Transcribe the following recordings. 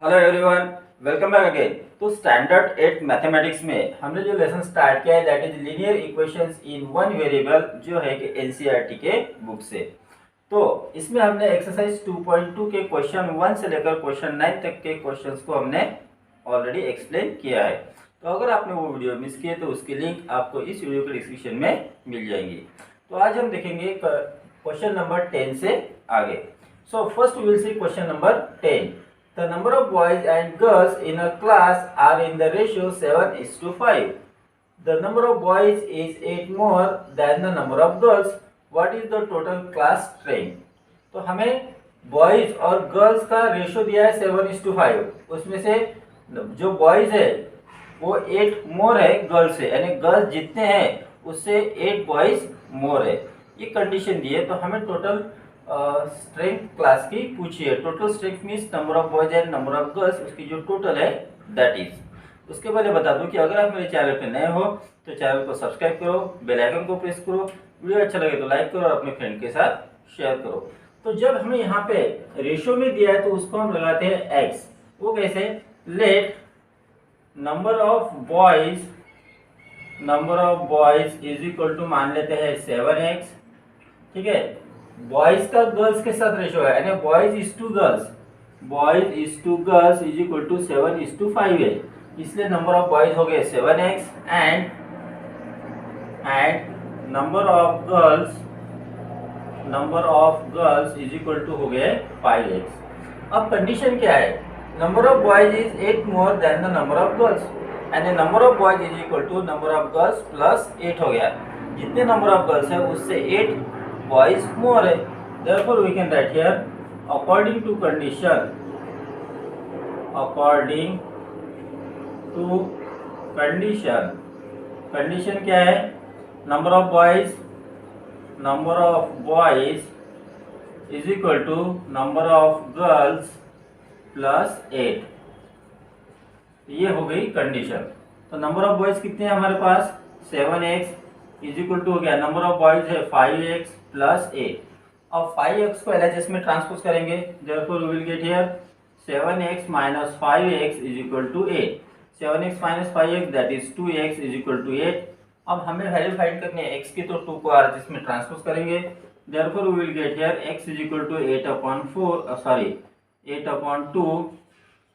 Hello everyone, welcome back again. तो standard 8 mathematics में हमने जो लेसन स्टार्ट किया है that is linear equations in one variable, जो है कि एनसीईआरटी के बुक से। तो इसमें हमने एक्सरसाइज 2.2 के क्वेश्चन 1 से लेकर क्वेश्चन 9 तक के क्वेश्चंस को हमने ऑलरेडी एक्सप्लेन किया है। तो अगर आपने वो वीडियो मिस किए तो उसकी लिंक आपको इस वीडियो के डिस्क्रिप्शन में मिल जाएंगी। तो आज हम देखेंगे क्वेश्चन नंबर 10 से आगे। So first we will see question number 10। The number of boys and girls in a class are in the ratio 7:5. The number of boys is 8 more than the number of girls. What is the total class strength? तो हमें boys और girls का ratio दिया है 7:5। उसमें से जो boys है वो 8 मोर है गर्ल्स से, यानी गर्ल्स जितने हैं उससे 8 बॉयज मोर है। ये कंडीशन दी है। तो हमें टोटल स्ट्रेंथ क्लास की पूछी है। Total strength means number of boys and number of girls, उसकी जो टोटल है दैट इज। उसके पहले बता दूं कि अगर आप मेरे चैनल पे नए हो तो चैनल को सब्सक्राइब करो, बेल आइकन को प्रेस करो, वीडियो अच्छा लगे तो लाइक करो और अपने फ्रेंड के साथ शेयर करो। तो जब हमें यहाँ पे रेशियो में दिया है तो उसको हम लगाते हैं एक्स। वो कैसे? Let number of boys is equal to मान लेते हैं 7x। ठीक है, बॉयज का गर्ल्स के साथ रेशियो है, यानी boys is to girls is equal to 7:5 है। इसलिए नंबर ऑफ बॉयज हो गए 7x and number of girls is equal to हो गए 5x। अब कंडीशन क्या है? Number of boys is 8 more than the number of girls, यानी number of boys is equal to number of girls plus 8 हो गया। जितने नंबर ऑफ गर्ल्स है उससे 8 boys more है। Therefore we can write here according to condition क्या है? Number of boys is equal to number of girls plus 8। ये हो गई कंडीशन। तो नंबर ऑफ बॉयज कितने हैं हमारे पास? 7x इज इक्वल टू हो गया, नंबर ऑफ बॉयज है 5x प्लस 8। अब 5x को LHS में ट्रांसपोज करेंगे। therefore we will get here 7x minus 5x is equal to 8। 7x minus 5x that is 2x is equal to 8। अब हमें value find करनी है x की, तो 2 को RHS में ट्रांसपोज करेंगे। therefore we will get here x is equal to 8/2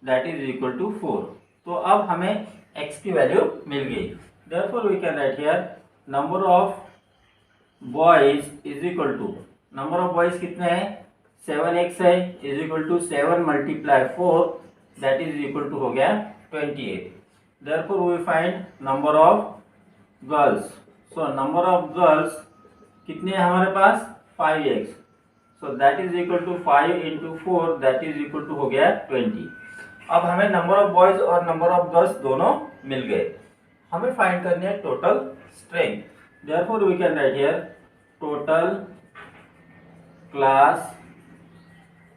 that is equal to 4। तो अब हमें x की वैल्यू मिल गई। therefore we can write here number of boys is equal to, number of boys कितने हैं? 7x है is equal to 7 × 4 that is equal to हो गया 28। Therefore we find number of girls. So number of girls कितने हैं हमारे पास? 5x। So that is equal to 5 × 4 that is equal to हो गया 20। अब हमें नंबर ऑफ बॉयज और नंबर ऑफ गर्ल्स दोनों मिल गए। हमें फाइंड करनी है total strength. therefore we can write here total class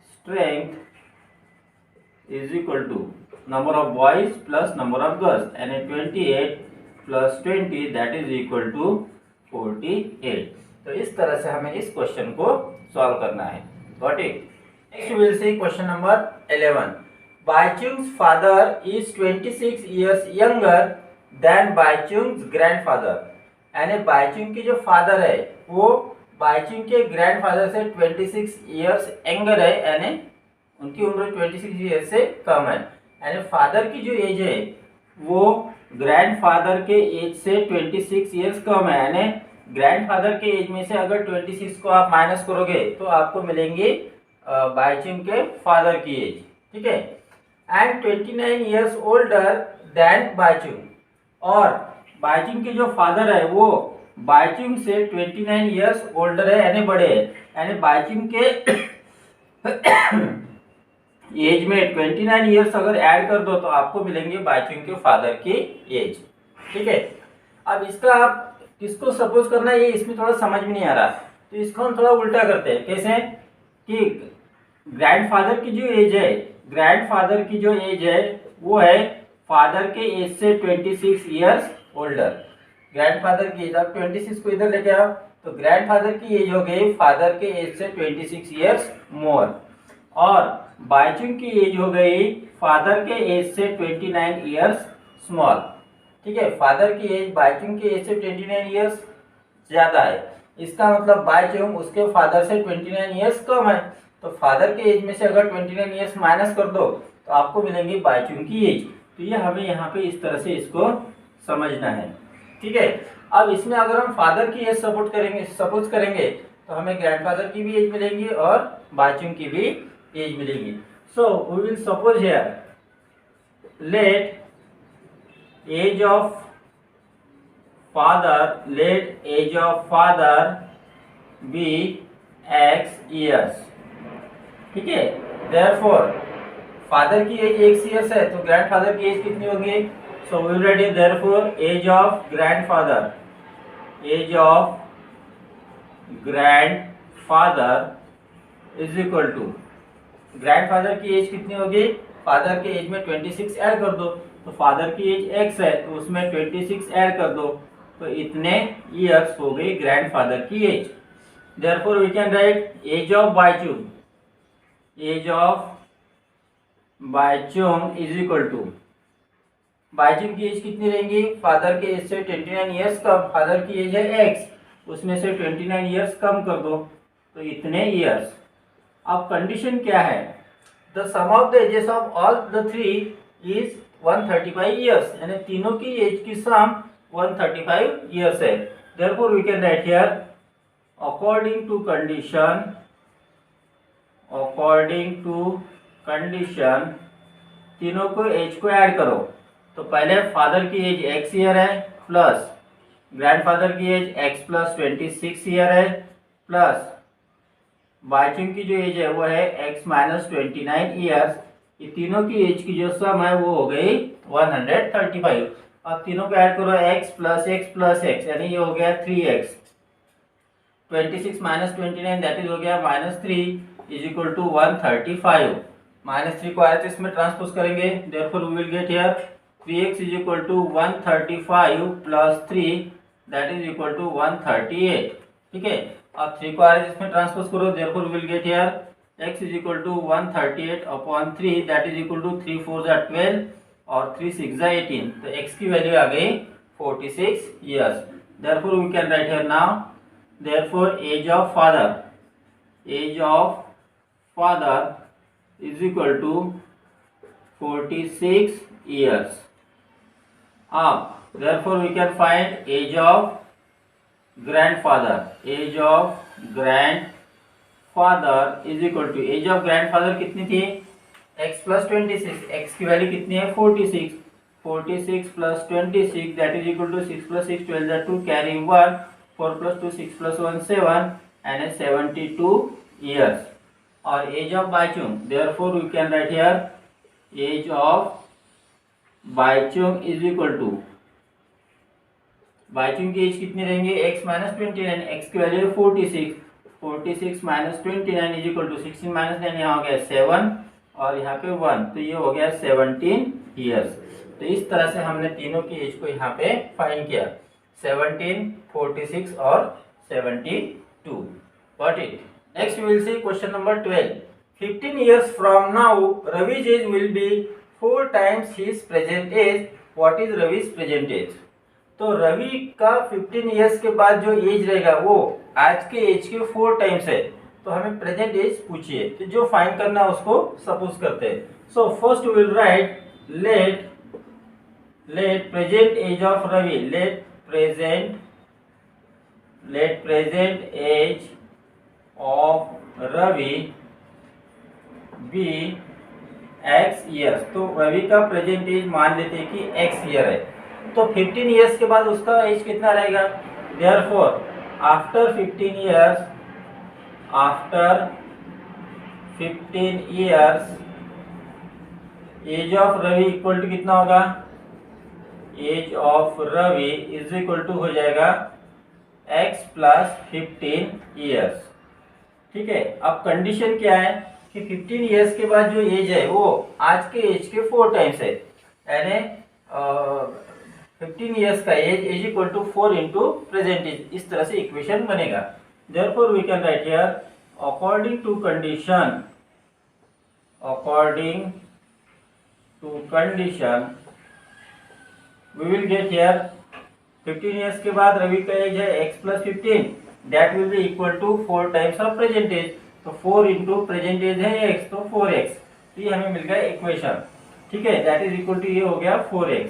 strength is equal to number of boys plus number of girls, and 28 plus 20 that is equal to 48। तो इस तरह से हमें इस क्वेश्चन को सॉल्व करना है। Got it? Next we will see question number 11। Bhaichung's father is 26 years younger than Bhaichung's grandfather, यानी बाइचुंग की जो फादर है वो बाइचुंग के ग्रैंडफादर से 26 years यंगर है, यानी उनकी उम्र 26 years से कम है। यानी फादर की जो एज है वो ग्रैंडफादर के एज से 26 years कम है। यानी ग्रैंडफादर के एज में से अगर 26 को आप माइनस करोगे तो आपको मिलेंगे बाइचुंग के फादर की एज। ठीक है, and 29 years older than Bhaichung, और बाइचुंग के जो फादर है वो बाइचुंग से 29 years ओल्डर है, यानी बड़े है। यानी बाइचुंग के एज में 29 years अगर ऐड कर दो तो आपको मिलेंगे बाइचुंग के फादर की एज। ठीक है, अब इसका आप किसको सपोज करना है ये इसमें थोड़ा समझ में नहीं आ रहा, तो इसको हम थोड़ा उल्टा करते हैं। कैसे? कि ग्रैंडफादर की जो एज है वो है फादर के एज से 26 years ओल्डर। ग्रैंडफादर की एज, आप 26 को इधर लेके आओ तो ग्रैंडफादर की एज हो गई फादर के एज से 26 years मोर, और बाईचुंग की एज हो गई फादर के एज से 29 ईयर्स स्मॉल। ठीक है, फादर की एज बाईचुंग की एज से 29 ईयर्स ज्यादा है। इसका मतलब बाईचुंग उसके फादर से 29 ईयर्स कम है। तो फादर के एज में से अगर 29 ईयर्स माइनस कर दो तो आपको मिलेंगी बाईचुंग की एज। तो ये हमें यहाँ पे इस तरह से इसको समझना है। ठीक है, अब इसमें अगर हम फादर की एज सपोज करेंगे तो हमें ग्रैंडफादर की भी एज मिलेंगी और बाईचुंग की भी एज मिलेगी। So we will suppose here let age of father be x years। ठीक है, देयरफॉर फादर की एज x years है तो ग्रैंडफादर की एज कितनी होगी? So we will write therefore age of grandfather is equal to grandfather की age कितनी होगी? फादर के एज में 26 ऐड कर दो, तो फादर की एज x है तो उसमें 26 ऐड कर दो, तो इतने ईयर्स हो गई ग्रैंडफादर की age. Therefore we can write age of Bhaichung is equal to Bhaichung की एज कितनी रहेंगी? फादर के एज से 29 ईयर्स कम, फादर की एज है x, उसमें से 29 ईयर्स कम कर दो तो इतने ईयर्स। अब कंडीशन क्या है? The sum of the ages of all the three is 135 years, यानी तीनों की एज की सम 135 ईयर्स है। Therefore we can write here according to condition तीनों को एज को ऐड करो। तो पहले फादर की एज x ईयर है प्लस ग्रैंडफादर की एज x प्लस 26 ईयर है प्लस बाईचुंग की जो एज है वो है x माइनस 29 ईयर्स। ये तीनों की एज की जो सम है वो हो गई 135। अब तीनों को ऐड करो x प्लस x यानी ये हो गया 3x। 26 माइनस 29 दैट इज हो गया -3 इज इक्वल टू 135। -3 को RHS में ट्रांसपोज करेंगे, therefore we will get here 3x is equal to 135 plus 3 that is equal to 138। ठीक है, अब 3 को RHS में ट्रांसपोज करो, therefore we will get here x is equal to 138 upon 3 that is equal to 3 4 जा 12 और 3 6 जा 18। तो x की वैल्यू आ गई 46 years. Therefore we can write here now therefore age of father is equal to 46 years. अब therefore we can find age of grandfather is equal to age of grandfather कितनी थी? x plus 26, x की value कितनी है? 46 plus 26 that is equal to 6 plus 6 12 that 2 carry 1 4 plus 2 6 plus 1 7 and 72 years। और age of Baichung therefore we can write here age of Baichung is equal to Baichung की age कितनी रहेंगी? x minus 29, x की value 46 minus 29 is equal to 16 minus 9 यहाँ हो गया 7 और यहाँ पे 1, तो ये हो गया 17 ईयर्स। तो इस तरह से हमने तीनों की एज को यहाँ पे फाइंड किया, 17, 46 और 72। Got it? Next we will see question number 12. 15 years from now, Ravi's age will be 4 times his present age. What is Ravi's present age? तो रवि का 15 इयर्स के बाद जो एज रहेगा वो आज के एज के 4 टाइम्स है। तो हमें प्रेजेंट एज पूछिए, तो जो फाइंड करना है उसको सपोज करते हैं। So first we will write let present age of Ravi, let present age of Ravi be x years. तो रवि का प्रेजेंट एज मान लेते हैं कि x ईयर है, तो 15 इयर्स के बाद उसका एज कितना रहेगा? Therefore after 15 years age of Ravi equal to कितना होगा? Age of Ravi is equal to हो जाएगा x प्लस 15 इयर्स। ठीक है, अब कंडीशन क्या है कि 15 इयर्स के बाद जो एज है वो आज के एज के 4 टाइम्स है, यानी 15 इयर्स का age is equal to 4 into present age. इस तरह से इक्वेशन बनेगा। Therefore we can write here according to condition according to condition we will get here 15 years के बाद रवि का एज है x plus 15 that will be equal to 4 times of present age। तो 4 into present age है x तो 4x। तो ये हमें मिल गया इक्वेशन, ठीक है, दैट इज इक्वल टू ये हो गया 4x।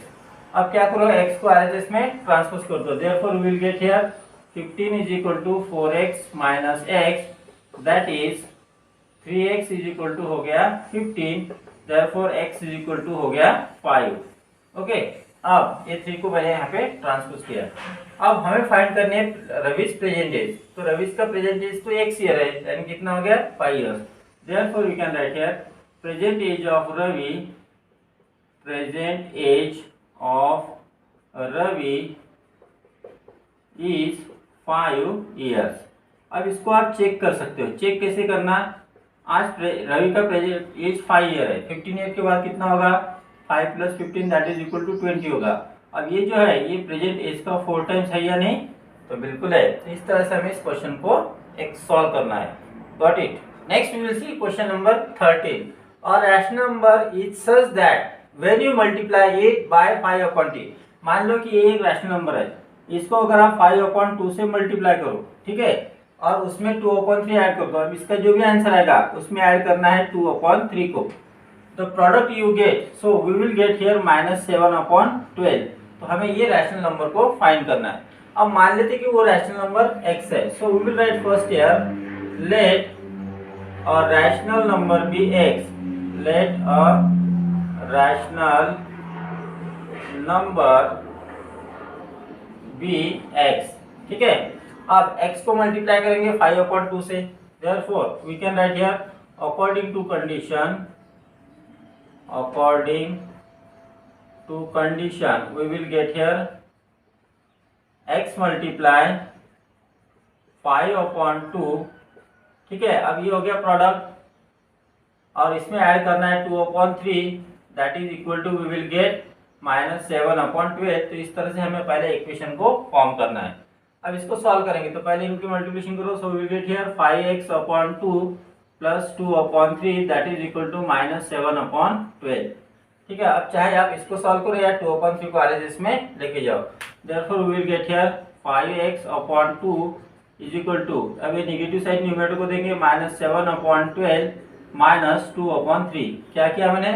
अब क्या करो, x को RHS में ट्रांसपोज कर दो, therefore we will get here 15 is equal to 4x minus x that is 3x is equal to हो गया 15, therefore x is equal to हो गया 5। ओके, अब ये 3 को मैंने यहाँ पे ट्रांसपोज किया। अब हमें फाइंड करने है रविश प्रेजेंट एज। तो रविश का प्रेजेंट एज तो x ईयर है, यानी कितना हो गया 5 years. Therefore we can write here present age of Ravi, present age of Ravi is 5 years. अब इसको आप चेक कर सकते हो। चेक कैसे करना, आज रवि का प्रेजेंट एज 5 ईयर है, 15 ईयर के बाद कितना होगा 5 + 15 दैट इज इक्वल टू 20 होगा। अब ये जो है ये प्रेजेंट एज का 4 टाइम्स है या नहीं, तो बिल्कुल है। तो इस तरह से हमें इस क्वेश्चन को एक सॉल्व करना है। Got it. Next we will see question number 13। A rational number is such that when you multiply it by 5/2। मान लो कि ये एक रैशनल नंबर है, इसको अगर आप 5/2 से मल्टीप्लाई करो, ठीक है, और उसमें 2/3 ऐड कर दो। अब इसका जो भी आंसर आएगा उसमें ऐड करना है 2/3 को। The product you get, so we will get here -7/12। तो हमें ये रैशनल नंबर को फाइंड करना है। अब मान लेते कि वो रैशनल नंबर x है, so we will write first here let a rational number be x, let a rational number be x, ठीक है। अब x को मल्टीप्लाई करेंगे 5/2 से, therefore we can write here according to condition, according to condition we will get here x multiply 5/2, ठीक है। अब ये हो गया प्रोडक्ट और इसमें ऐड करना है 2/3 that is equal to we will get -7/12। तो इस तरह से हमें पहले इक्वेशन को फॉर्म करना है। अब इसको सॉल्व करेंगे तो पहले इनकी मल्टीप्लिकेशन करो, so we will get here 5x/2 plus 2/3 that is equal to -7/12, ठीक है। अब चाहे आप इसको सॉल्व करो या 2/3 को RHS में लेके जाओ, therefore we will get here 5x/2 is equal to, अब ये नेगेटिव साइड न्यूमरेटर को देंगे -7/12 माइनस 2/3। क्या किया मैंने,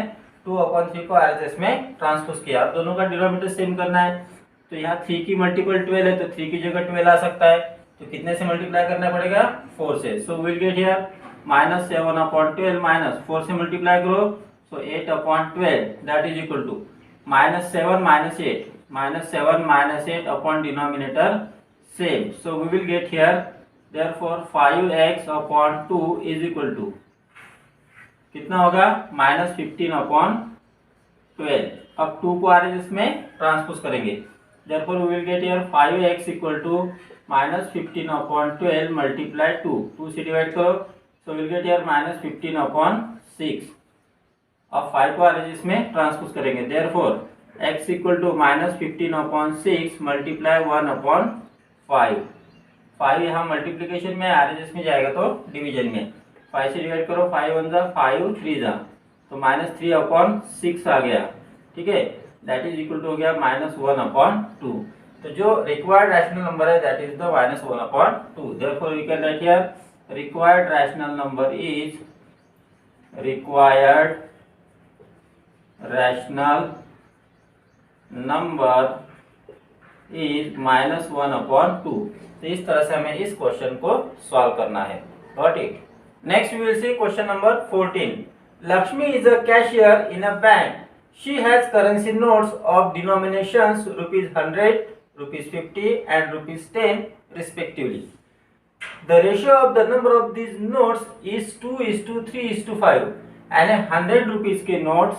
2/3 को RHS में ट्रांसपोज किया। अब दोनों का डिनोमिनेटर सेम करना है, तो यहाँ 3 की मल्टीपल 12 है, तो 3 की जगह 12 आ सकता है, तो कितने से मल्टीप्लाई करना पड़ेगा 4 से। So we will get here -7/12 minus 4 से मल्टीप्लाई करो, so 8/12 that is equal to -7 - 8 upon denominator same. So we will get here therefore 5x/2 is equal to कितना होगा -15/12। अब 2 को RHS में ट्रांसपोज करेंगे, therefore we will get here 5x equal to -15/12 multiply 2 से divide करो, so will get here -15/6। अब 5 को RHS में ट्रांसपोज करेंगे, therefore x equal to -15/6 multiply 1/5। 5 यहाँ मल्टीप्लिकेशन में, RHS में जाएगा तो डिवीजन में। 5 से डिवाइड करो, 5 1 जा 5 3 जा, तो -3/6 आ गया, ठीक है, दैट इज इक्वल टू हो गया -1/2। तो जो रिक्वायर्ड रैशनल नंबर है that is the -1/2। Therefore we can write here required rational number is required rational number is -1/2। तो इस तरह से हमें इस क्वेश्चन को सॉल्व करना है। Got it. Next we will see question number 14। Lakshmi is a cashier in a bank. She has currency notes of denominations ₹100, ₹50 and ₹10 respectively. The ratio of the number of these notes is 2:3:5 and 100 rupees के notes,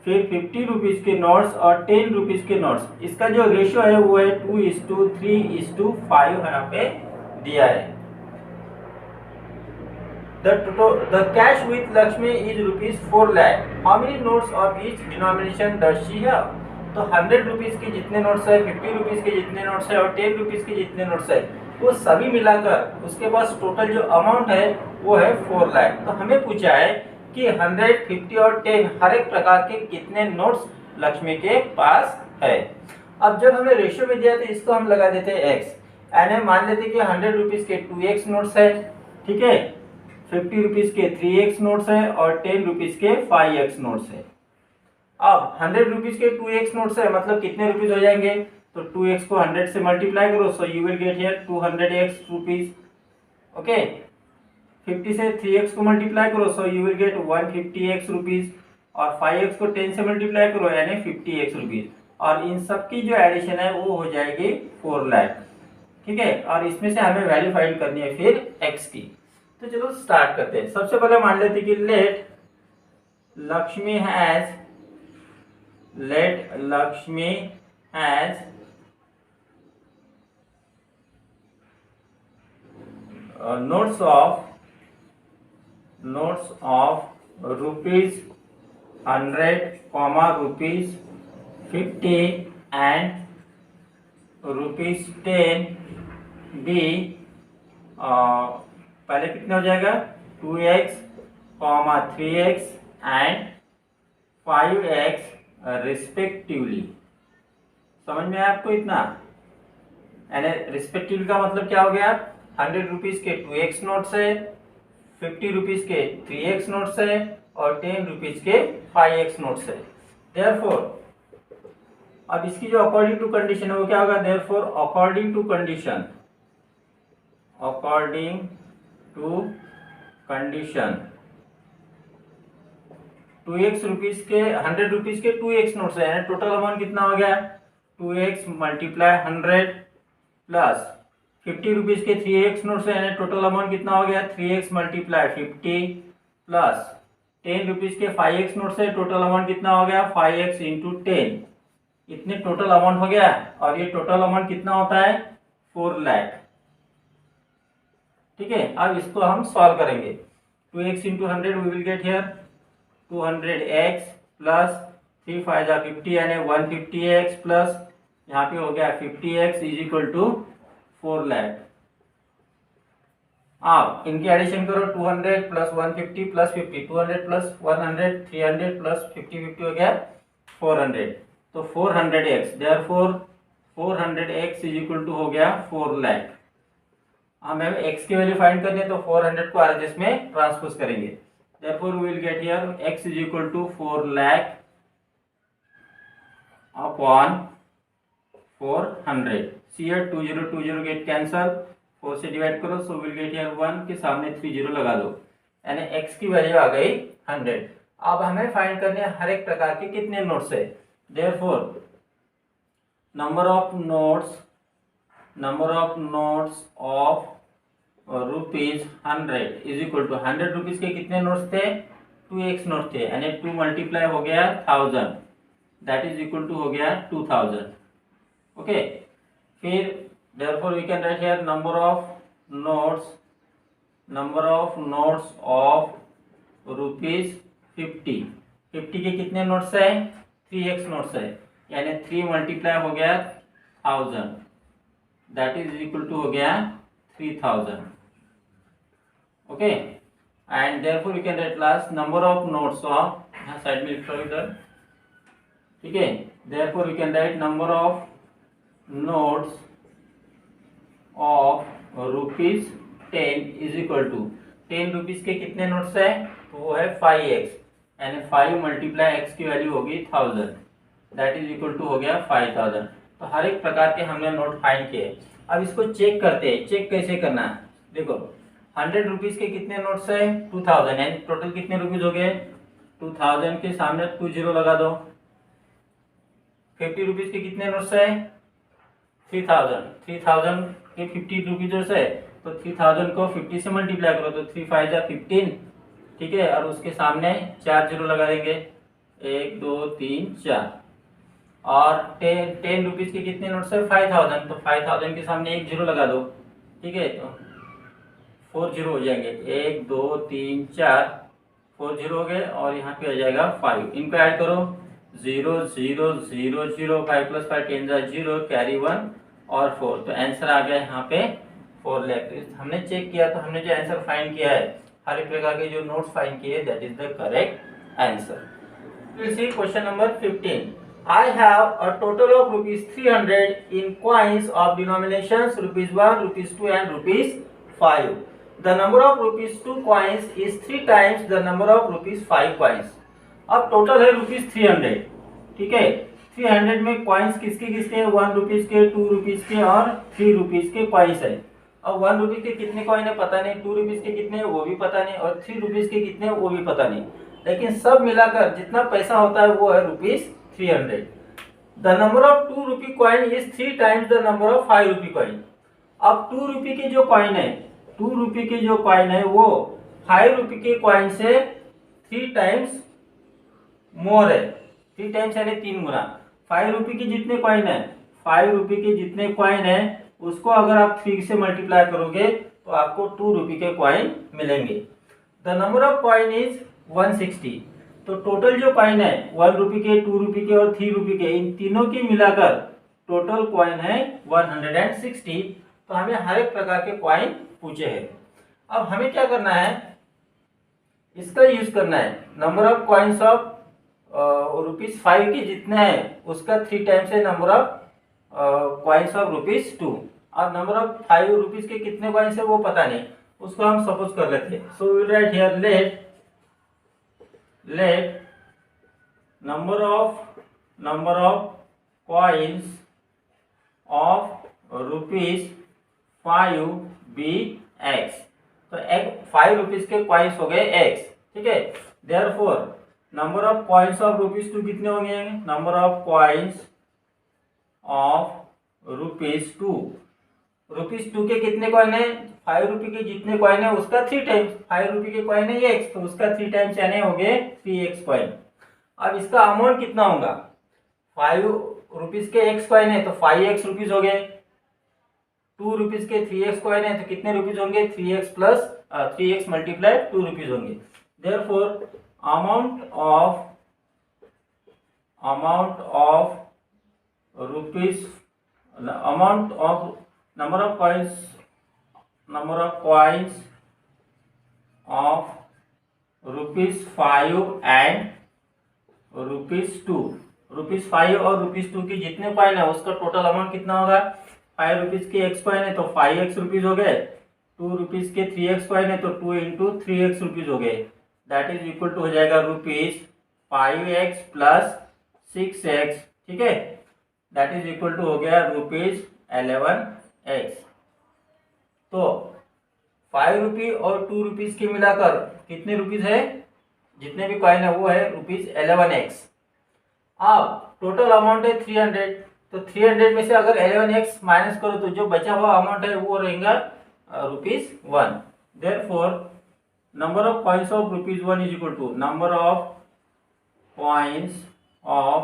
फिर 50 rupees के notes और 10 rupees के notes, इसका जो ratio है वो है 2:3:5 यहाँ पे दिया है। The cash with Lakshmi is ₹4 lakh. How many notes of each denomination does she have? तो 100 रुपीज के जितने नोट्स है, 50 रुपीज के जितने नोट्स है और 10 रुपीज के जितने नोट्स है, वो सभी मिलाकर उसके पास टोटल जो अमाउंट है वो है 4 लाख। तो हमें पूछा है कि 100, 50 और 10 हर एक प्रकार के कितने नोट्स लक्ष्मी के पास है। अब जब हमें रेशियो में दिया तो इसको हम लगा देते हैं एक्स, यानी मान लेते कि 100 रुपीज के 2x नोट्स है, ठीक है, 50 रुपीज के 3x नोट्स है और 10 रुपीज के 5x नोट्स है। अब 100 रुपीज के 2x नोट्स है, मतलब कितने रुपीज हो जाएंगे, तो 2x को 100 से मल्टीप्लाई करो, so you will get here 200x rupees. Okay, 50 से 3x को मल्टीप्लाई करो, so you will get 150x rupees, और 5x को 10 से मल्टीप्लाई करो यानी 50x रुपीज, और इन सब की जो एडिशन है वो हो जाएगी 4 लाख, ठीक है। और इसमें से हमें वैल्यू फाइंड करनी है फिर x की। तो चलो स्टार्ट करते हैं। सबसे पहले मान लेते हैं कि let Lakshmi has notes of rupees 100, rupees 50 and rupees 10 be पहले कितने हो जाएगा 2x, 3x and 5x respectively. समझ में आया आपको इतना? यानी रिस्पेक्टिवली का मतलब क्या हो गया, 100 रुपीज के 2x नोट्स है, 50 रुपीज के 3x नोट्स है और 10 रुपीज के 5x नोट्स है। देयरफॉर अब इसकी जो अकॉर्डिंग टू कंडीशन है वो क्या होगा, therefore according to condition 2x rupees के 100 रुपीज के 2x नोट्स है, यानी टोटल अमाउंट कितना हो गया 2x मल्टीप्लाई 100 प्लस 50 रुपीज के 3x नोट्स है, यानी टोटल अमाउंट कितना हो गया 3x मल्टीप्लाई 50 प्लस 10 रुपीज के 5x नोट्स है, टोटल अमाउंट कितना हो गया 5x इंटू 10, इतने टोटल अमाउंट हो गया। और ये टोटल अमाउंट कितना होता है 4 लाख, ठीक है। अब इसको हम सॉल्व करेंगे, 2x into 100 we will get here 200x plus 3 5 जा 50 यानी 150x प्लस यहाँ पे हो गया 50x is equal to 4 lakh. आप इनकी एडिशन करो, 200 प्लस 150 प्लस 50, 200 प्लस 100 300 प्लस 50 50 हो गया 400, तो 400x, therefore 400x is equal to हो गया 4 लाख। हमें x की वैल्यू फाइंड करनी है तो 400 को RHS में ट्रांसपोज करेंगे, therefore we will get here x is equal to 4 lakh upon 400। see here 20 get cancel, 4 से डिवाइड करो, so we will get here 1 के सामने 30 लगा दो, यानी x की वैल्यू आ गई 100। अब हमें फाइंड करने हैं हर एक प्रकार के कितने नोट्स है, therefore number of notes of rupees 100 is equal to 100 rupees के कितने नोट्स थे 2x नोट थे, यानी 2 मल्टीप्लाई हो गया 1000, दैट इज इक्वल टू हो गया 2000। ओके, फिर therefore we can write here number of notes of rupees 50 के कितने नोट्स है 3x नोट्स है, यानी 3 मल्टीप्लाई हो गया 1000, दैट इज इक्वल टू हो गया 3000। Okay, and therefore we can write last number of notes of, यहाँ साइड में लिख लो इधर, ठीक है, therefore we can write number of notes of rupees 10 is equal to 10 rupees के कितने नोट्स है, तो वो है 5x, यानी 5 मल्टीप्लाई x की वैल्यू होगी 1000, दैट इज इक्वल टू हो गया 5000। तो हर एक प्रकार के हमने नोट फाइंड किए। अब इसको चेक करते हैं, चेक कैसे करना है, देखो 100 रुपीज के कितने नोट्स है 2000, यानी टोटल कितने रुपीज हो गए 2000 के सामने 20 लगा दो। 50 रुपीज के कितने नोट्स है 3000 के 50 रुपीज है, तो 3000 को 50 से मल्टीप्लाई करो, तो 3 5 जा 15, ठीक है, और उसके सामने 4 0 लगा देंगे, 1 2 3 4। और 10 रुपीज के कितने नोट्स है 5000, तो 5000 के सामने 1 0 लगा दो, ठीक है, तो 4 0 हो जाएंगे, 1 2 3 4, 4 0 हो गए, और यहाँ पे आ जाएगा 5, इनको ऐड करो 0 0 0 0, 5 प्लस 5 10 जा 0, कैरी 1 और 4, तो आंसर आ गया यहाँ पे 4 लाख। हमने चेक किया तो हमने जो आंसर फाइंड किया है हर एक प्रकार के जो नोट्स फाइंड किए, that is the correct answer. We'll see question number 15. I have a total of rupees 300 in coins of denominations rupees 1, rupees 2 and rupees 5. The number of rupees 2 coins is 3 times the number of rupees 5 coins. अब total है rupees 300, ठीक है। 300 में coins किसके किसके हैं, 1 rupees के, 2 rupees के और 3 रुपीज के कॉइन्स है। अब 1 रुपीज के कितने कॉइन है पता नहीं, 2 रुपीज के कितने हैं वो भी पता नहीं, और 3 रुपीज के कितने हैं वो भी पता नहीं, लेकिन सब मिलाकर जितना पैसा होता है वो है rupees 300। The number of 2 rupee coin is 3 times the number of 5 rupee coin. अब 2 रुपी की जो कॉइन है, 2 रुपी की जो कॉइन है वो 5 रुपी के कॉइन से 3 टाइम्स मोर है। 3 टाइम्स यानी 3 गुना। 5 रुपी की जितने कॉइन है, 5 रुपी के जितने कॉइन है उसको अगर आप 3 से मल्टीप्लाई करोगे तो आपको 2 रुपी के कॉइन मिलेंगे। The number of coin is 160। तो टोटल जो कॉइन है 1 रुपी के, 2 रुपी के और 3 रुपी के, इन तीनों की मिलाकर टोटल कॉइन है 160। तो हमें हर एक प्रकार के कॉइन पूछे हैं। अब हमें क्या करना है, इसका यूज करना है। Number of coins of rupees 5 के जितने हैं उसका 3 टाइम्स है number of coins of rupees 2। अब नंबर ऑफ 5 रुपीज के कितने कॉइन्स है वो पता नहीं, उसको हम सपोज कर लेते हैं। सो will write here let number of coins of rupees 5 be x। तो 5 रुपीज के कॉइन्स हो गए x, ठीक है। therefore number of coins of rupees 2 कितने होंगे, number of coins of rupees 2। Rupees 2 के कितने कॉइन है, 5 रुपी के जितने कॉइन है उसका 3 टाइम्स। 5 रुपी के कॉइन है x, तो उसका 3 टाइम्स यानी हो गए 3x कॉइन। अब इसका अमाउंट कितना होगा, 5 रुपीज के x कॉइन है तो 5x रुपीज हो गए। 2 रुपीज के 3x कॉइन है तो कितने रुपीज होंगे, 3x plus 3x multiply 2 rupees होंगे। Therefore amount of rupees, amount of number of coins of rupees 5 and rupees 2। Rupees 5 और रुपीज 2 की जितने कॉइन है उसका टोटल अमाउंट कितना होगा, 5 रुपीज के x कॉइन है तो 5x रुपीज हो गए, 2 रुपीज के 3x कॉइन है तो 2 इंटू 3x रुपीज हो गए। दैट इज इक्वल टू हो जाएगा रुपीज 5x प्लस 6x, ठीक है। दैट इज इक्वल टू हो गया रुपीज 11x। तो 5 रुपी और 2 रुपीज के मिलाकर कितने रुपीज है, जितने भी कॉइन है वो है रुपीज 11x। अब टोटल अमाउंट है 300, तो 300 में से अगर 11x माइनस करो तो जो बचा हुआ अमाउंट है वो रहेगा rupees 1। Therefore number of coins of rupees 1 is equal to number of coins of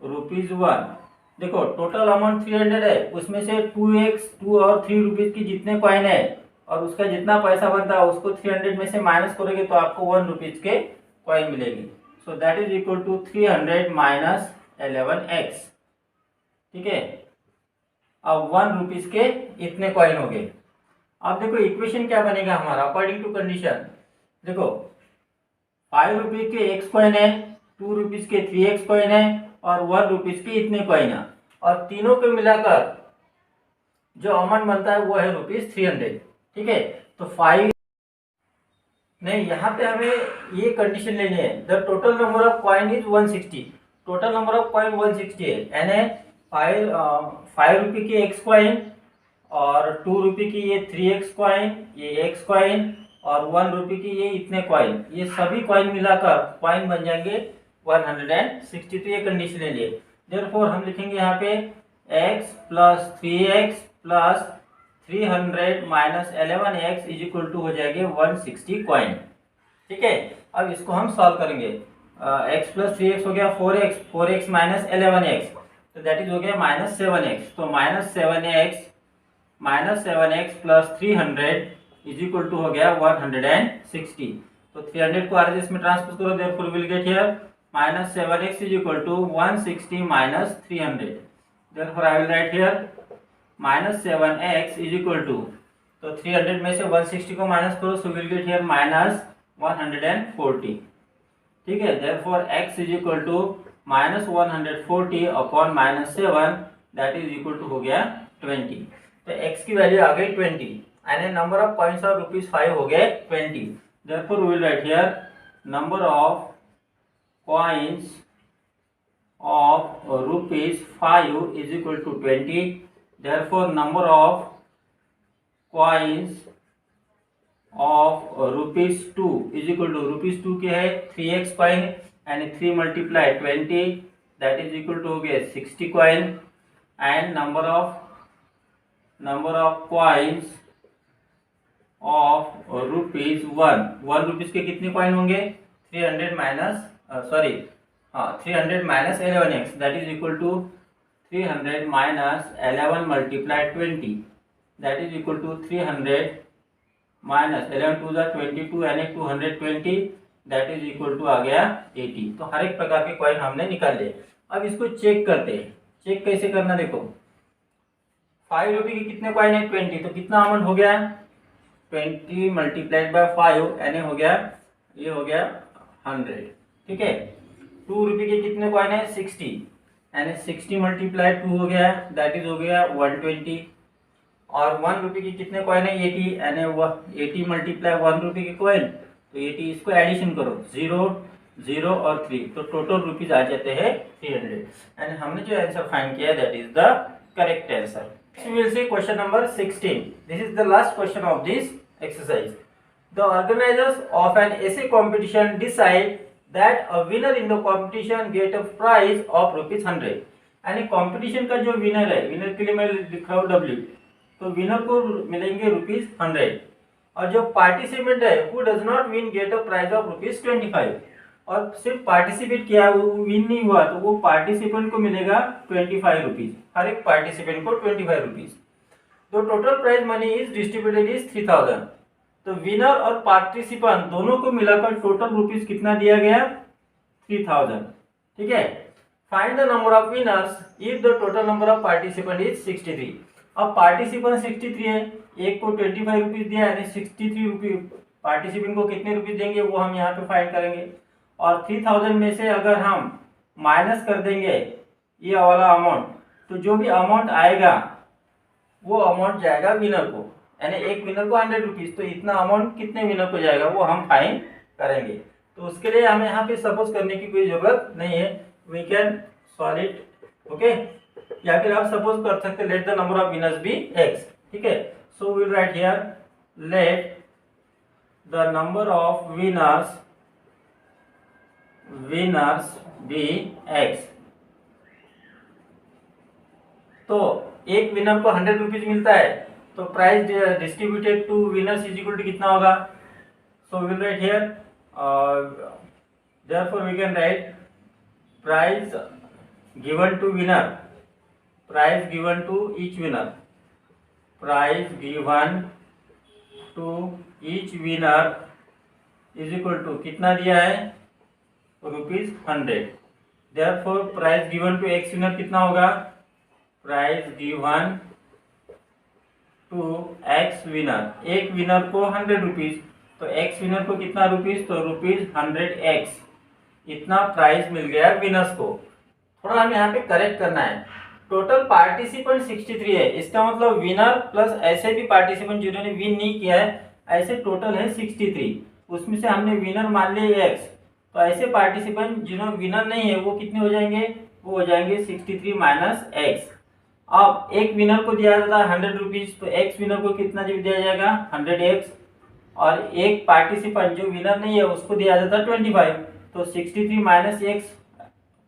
rupees 1। देखो टोटल अमाउंट 300 है, उसमें से 2 और 3 रुपीज की जितने कॉइन है और उसका जितना पैसा बनता है उसको 300 में से माइनस करोगे तो आपको 1 रुपीज के कॉइन मिलेगी। So that is equal to 300 minus 11x, ठीक है। अब 1 रुपीज के इतने कॉइन हो गए। अब देखो इक्वेशन क्या बनेगा हमारा अकॉर्डिंग टू कंडीशन। देखो 5 रुपीज के x कॉइन है, 2 रुपीज के 3x कॉइन है और 1 रुपीज के इतने कॉइन है, और तीनों को मिलाकर जो अमाउंट बनता है वो है रुपीज 300, ठीक है। तो 5 नहीं, यहाँ पे हमें ये कंडीशन लेनी है, the total number of coin is 160। Total number of coin 160 है, यानी 5 रुपी के x कॉइन और 2 रुपी की ये 3x कॉइन, ये x कॉइन और 1 रुपी की ये इतने कॉइन, ये सभी कॉइन मिलाकर कॉइन बन जाएंगे 160। तो ये कंडीशन ले लिए। देयरफॉर हम लिखेंगे यहाँ पे x plus 3x plus 300 minus 11x is equal to हो जाएंगे 160 कॉइन, ठीक है। अब इसको हम सॉल्व करेंगे। x प्लस 3x हो गया 4x माइनस 11x, तो दैट इज हो गया माइनस 7x। तो minus 7x plus 300 is equal to हो गया 160। तो 300 को RHS में ट्रांसपोज करो, therefore will get here minus 7x is equal to 160 minus 300। Therefore I will write here minus 7x is equal to, तो 300 में से 160 को माइनस करो, so will get here minus 140। ठीक है, therefore x is equal to minus 140 upon minus 7, that is equal to हो गया 20। तो x की वैल्यू आ गई 20 and number of coins of ₹5 हो गए 20। Therefore we will write here number of coins of ₹5 is equal to 20. Therefore number of coins of ₹2 is equal to ₹2 के है 3x coin and 3 multiply 20, that is equal to हो गया 60 coin and number of coins of ₹1 के कितने coin होंगे 300 minus 300 minus 11x, that is equal to 300 minus 11 multiply 20, that is equal to 300 minus 11 two ज़ा 22 यानी 220, that is equal to आ गया 80। तो हर एक प्रकार के कॉइन हमने निकाल लिए। अब इसको चेक करते हैं। चेक कैसे करना, देखो 5 रुपये के कितने कॉइन है 20, तो कितना अमाउंट हो गया 20 मल्टीप्लाइड बाय 5 यानी हो गया ये हो गया 100। ठीक है, 2 रुपये के कितने कॉइन है 60 यानी 60 मल्टीप्लाई 2 हो गया, दैट इज हो गया 120। और 1 रुपये के कितने कॉइन है 80 यानी 80 मल्टीप्लाई 1 रुपये के कॉइन, तो 80 इसको एडिशन करो 0 0 और 3, तो टोटल रुपीज आ जाते हैं 300 एंड हमने जो आंसर फाइंड किया that is the correct answer. We will see question number 16. This is the last question of this exercise. The organizers of an essay competition decide that a winner in the competition get a prize of ₹100. यानी competition का जो winner है, winner के लिए मैं लिख रहा हूँ W, तो विनर को मिलेंगे ₹100 और जो पार्टिसिपेंट है who does not win get a prize of ₹25 और सिर्फ पार्टिसिपेट किया वो विन नहीं हुआ तो वो पार्टिसिपेंट को मिलेगा 25 रुपीज, हर एक पार्टिसिपेंट को 25 रुपीज। तो total prize money is distributed is 3000। तो विनर और पार्टिसिपेंट दोनों को मिलाकर टोटल रुपीज कितना दिया गया 3000। ठीक है, find the number of winners if the total number of participant is 63। अब पार्टिसिपेंट 63 है, एक को 25 रुपीज दिया यानी 63 रुपीज पार्टिसिपेंट को कितने रुपीज देंगे वो हम यहाँ पे फाइंड करेंगे। और 3000 में से अगर हम माइनस कर देंगे ये वाला अमाउंट, तो जो भी अमाउंट आएगा वो अमाउंट जाएगा विनर को, यानी एक विनर को 100 रुपीज, तो इतना अमाउंट कितने विनर को जाएगा वो हम फाइंड करेंगे। तो उसके लिए हमें यहाँ पे सपोज करने की कोई जरूरत नहीं है, we can solve it. Okay, या फिर आप सपोज कर सकते let the number of winners be x। ठीक है, so will write here let the number of winners be x। तो एक विनर को 100 रुपीज मिलता है, तो price distributed to winners is equal to कितना होगा, so will write here therefore we can write price given to winner, price given to each winner, price given to each winner is equal to कितना दिया है ₹100। Therefore price given to x winner कितना होगा, price given to x winner, एक winner को 100 rupees, तो x winner को कितना रुपीज, तो ₹100x, इतना प्राइस मिल गया विनर्स को। थोड़ा हमें यहाँ पे करेक्ट करना है, टोटल पार्टिसिपेंट 63 है, इसका मतलब विनर प्लस ऐसे भी पार्टिसिपेंट जिन्होंने विन नहीं किया है ऐसे टोटल है 63, उसमें से हमने विनर मान लिया x, तो ऐसे पार्टिसिपेंट जिन्होंने विनर नहीं है वो कितने हो जाएंगे, वो हो जाएंगे 63 माइनस एक्स। अब एक विनर को दिया जाता है 100 रुपीज, तो एक्स विनर को कितना दिया जाएगा 100x, और एक पार्टिसिपेंट जो विनर नहीं है उसको दिया जाता है 25, तो 63 माइनस एक्स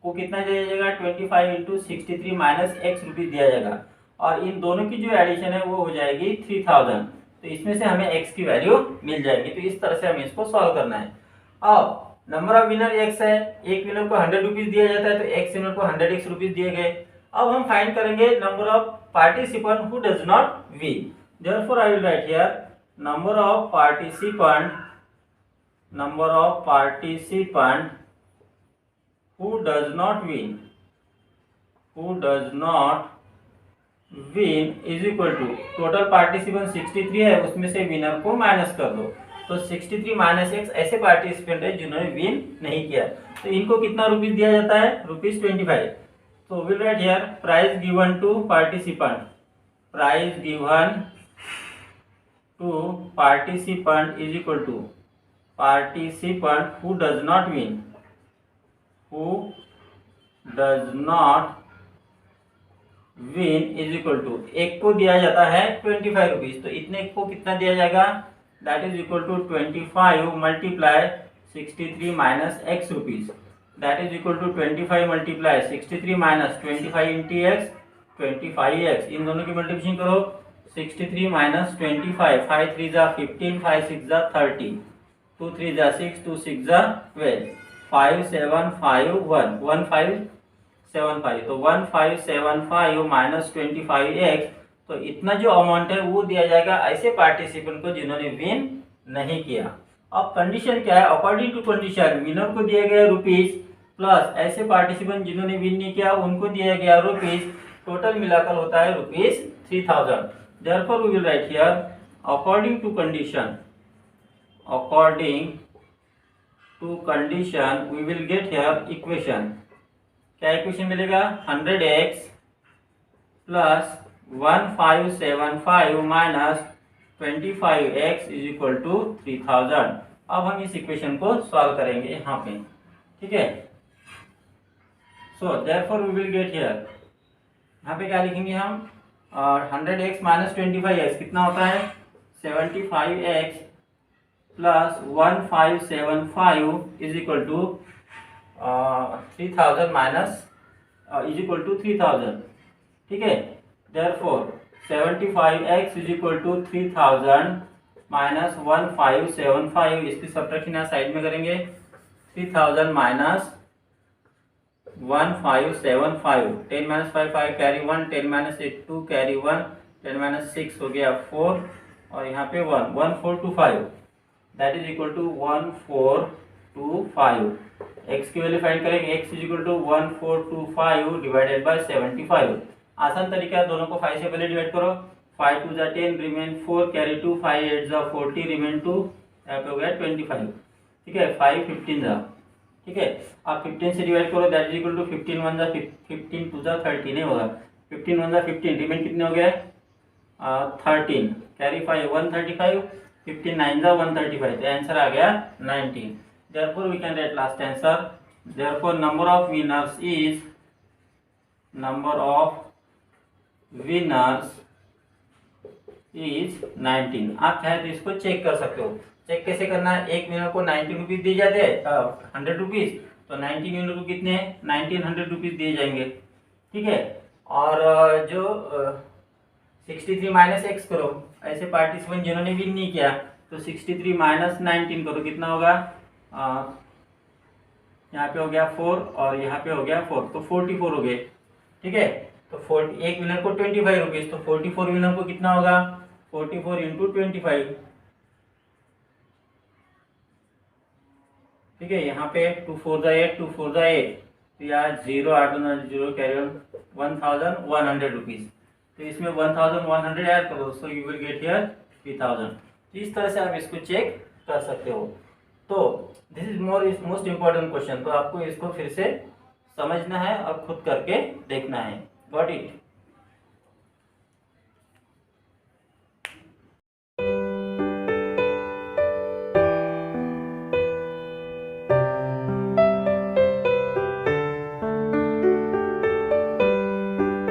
को कितना दिया जाएगा 25 इंटू 63 माइनस एक्स रुपीज दिया जाएगा, और इन दोनों की जो एडिशन है वो हो जाएगी 3000, तो इसमें से हमें एक्स की वैल्यू मिल जाएगी। तो इस तरह से हमें इसको सॉल्व करना है। अब नंबर ऑफ विनर x है, एक विनर को 100 रुपीज दिया जाता है तो एक्स विनर को 100x रुपीज दिए गए। अब हम फाइंड करेंगे number of participant who does not win, therefore I will write here number of participant who does not win, win is equal to total participant 63 है, उसमें से विनर को माइनस कर दो। तो 63 माइनस एक्स ऐसे पार्टिसिपेंट है जिन्होंने विन नहीं किया, तो इनको कितना रुपीज दिया जाता है, ₹25। तो will write here prize given to participant, prize given to participant is equal to participant who does not win, who does not win is equal to एक को दिया जाता है 25 रुपीज, तो इतने को कितना दिया जाएगा, that is equal to 25 multiply 63 minus x rupees, that is equal to 25 multiply 63 minus 25 into x 25x, इन दोनों की मल्टीप्लिकेशन करो 63 माइनस 25, 5 3 जा 15, 5 6 जा 30, 2 3 जा 6, 2 6 जा 12, 5 7 5 1 1575, तो 1575 माइनस 25x, तो इतना जो अमाउंट है वो दिया जाएगा ऐसे पार्टिसिपेंट को जिन्होंने विन नहीं किया। अब कंडीशन क्या है, अकॉर्डिंग टू कंडीशन विनर को दिया गया रुपीज प्लस ऐसे पार्टिसिपेंट जिन्होंने विन नहीं किया उनको दिया गया रुपीज, टोटल मिलाकर होता है ₹3000। Therefore we will write here according to condition, according to condition we will get here equation, क्या इक्वेशन मिलेगा, 100x plus 1575 minus 25x is equal to 3000। अब हम इस इक्वेशन को सॉल्व करेंगे यहाँ पे, ठीक है। So therefore we will get here, यहाँ पे क्या लिखेंगे हम, 100x माइनस 25x कितना होता है 75x plus 1575 is equal to 3000 minus is equal to 3000, ठीक है। Therefore 75x is equal to 3000 minus 1575, इसकी सब्ट्रैक्शन यहाँ साइड में करेंगे, 3000 minus 1575, 10 minus 5 5 carry 1, 10 minus 8 2 carry 1, 10 minus 6 हो गया 4, और यहाँ पे 1 1425, that is equal to 1425। x की वैल्यू फाइंड करेंगे, x is equal to 1425 divided by 75। आसान तरीका है, दोनों को 5 से पहले डिवाइड करो, 5 2 जा 10 रिमेन 4 कैरी 2, 5 8 जा 40 रिमेन 2, यहाँ पे हो गया 25, ठीक है। 5 15 जा, ठीक है। आप 15 से डिवाइड करो, दैट इज इक्वल टू 15 1 जा 15 2 जा 30 नहीं होगा, 15 1 जा 15 रिमेन कितने हो गए 13 कैरी 5 135, 15 9 जा 135, तो आंसर आ गया 19। Therefore we can write last answer, therefore number of winners is 19। आप चाहे तो इसको चेक कर सकते हो, चेक कैसे करना है, एक विनर को 90 रुपीज दिए जाते हैं 100 रुपीज, तो 90 विनर को कितने 1900 रुपीज दिए जाएंगे, ठीक है। और जो 63 माइनस एक्स करो, ऐसे पार्टिसिपेंट जिन्होंने विन नहीं किया, तो 63 माइनस 19 करो, कितना होगा, यहाँ पे हो गया 4 और यहाँ पे हो गया 4, तो 44 हो गए, ठीक है। तो 40 एक विनर को 25 रुपीज, तो 44 विनर को कितना होगा 44 इंटू 25, ठीक है। यहाँ पे 2 4 जा 8, 2 4 जा 8, तो यहाँ 0 8 0 कैरी 1100 रुपीज, तो इसमें 1100 ऐड करो, so you will get here 3000। तो इस तरह से आप इसको चेक कर सकते हो। तो this is most important question, तो आपको इसको फिर से समझना है और खुद करके देखना है। Got it.